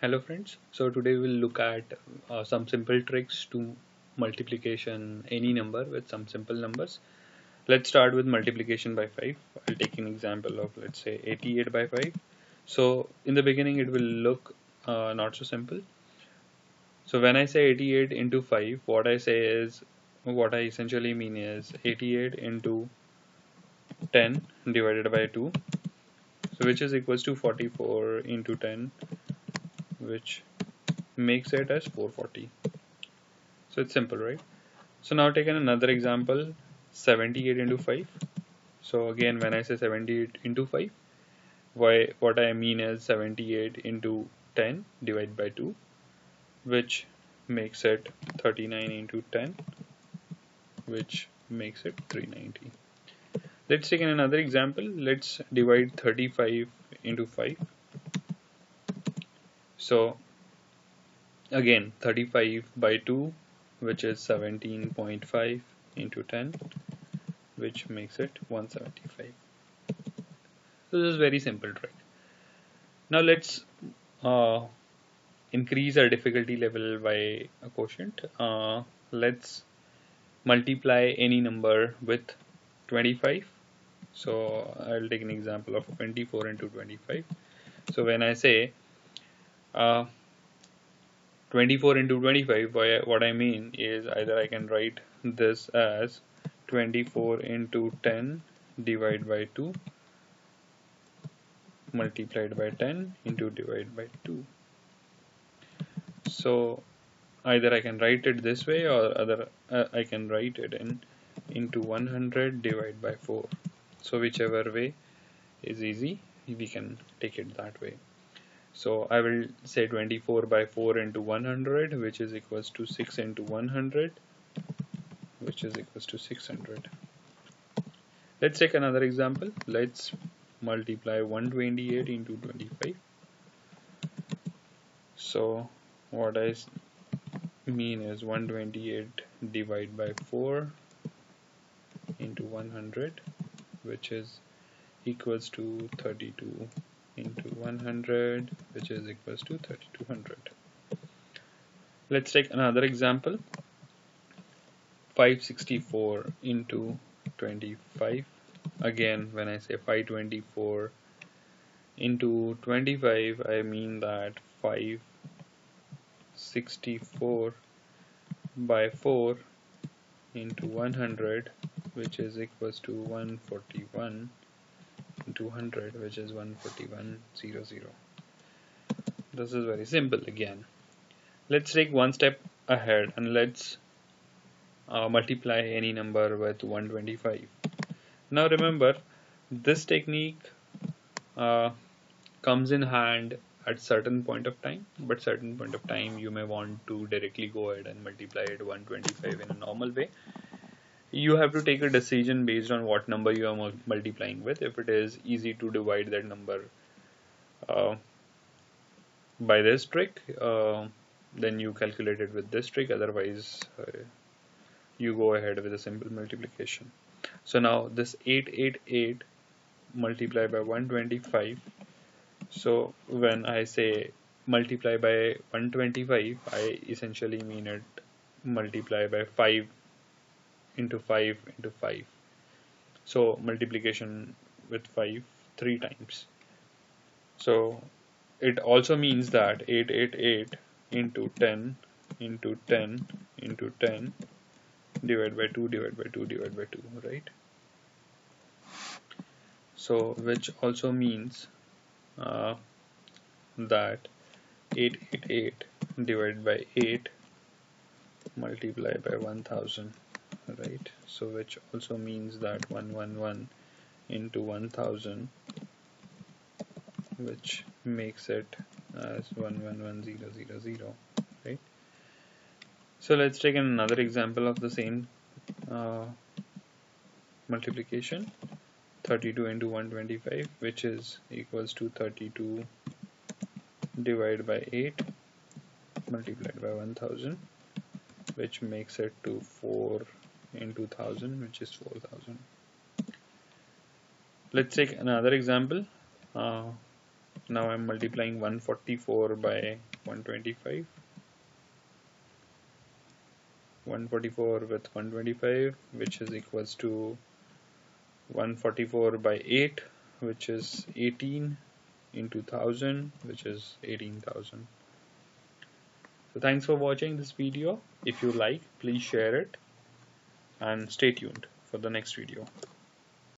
Hello friends, so today we'll look at some simple tricks to multiplication any number with some simple numbers. Let's start with multiplication by 5. I'll take an example of, let's say, 88 by 5. So in the beginning it will look not so simple. So when I say 88 into 5, what I essentially mean is 88 into 10 divided by 2, so which is equals to 44 into 10, which makes it as 440. So it's simple, right? So now taking another example, 78 into 5. So again, when I say 78 into 5, what I mean is 78 into 10 divided by 2, which makes it 39 into 10, which makes it 390. Let's take another example. Let's divide 35 into 5. So again, 35 by 2, which is 17.5 into 10, which makes it 175. So this is very simple trick. Now let's uh, increase our difficulty level by a quotient. Let's multiply any number with 25. So I'll take an example of 24 into 25. So when I say uh, 24 into 25, what I mean is either I can write this as 24 into 10 divided by 2 multiplied by 10 into divided by 2. So either I can write it this way or I can write it into 100 divided by 4. So whichever way is easy, we can take it that way. So I will say 24 by 4 into 100, which is equals to 6 into 100, which is equals to 600. Let's take another example. Let's multiply 128 into 25. So what I mean is 128 divided by 4 into 100, which is equals to 32 into 100, which is equals to 3200. Let's take another example. 564 into 25. Again, when I say 524 into 25, I mean that 564 by 4 into 100, which is equals to 141 into 100, which is 14100. This is very simple again. Let's take one step ahead and let's multiply any number with 125. Now remember, this technique comes in hand at certain point of time, but certain point of time you may want to directly go ahead and multiply it 125 in a normal way. You have to take a decision based on what number you are multiplying with. If it is easy to divide that number uh, by this trick, then you calculate it with this trick. Otherwise, you go ahead with a simple multiplication. So now this 888 multiplied by 125. So when I say multiply by 125, I essentially mean it multiply by 5 into 5 into 5. So multiplication with 5 3 times. So it also means that 888 into 10 into 10 into 10 divided by 2 divided by 2 divided by 2, right? So which also means that 888 divided by 8 multiplied by 1000, right? So which also means that 111 into 1000, which makes it as 111000, right? So let's take another example of the same multiplication. 32 into 125, which is equals to 32 divided by 8 multiplied by 1000, which makes it to 4 into 1000, which is 4000. Let's take another example. Now I'm multiplying 144 by 125. 144 with 125, which is equals to 144 by 8, which is 18 into 1000, which is 18,000. So thanks for watching this video. If you like, please share it and stay tuned for the next video.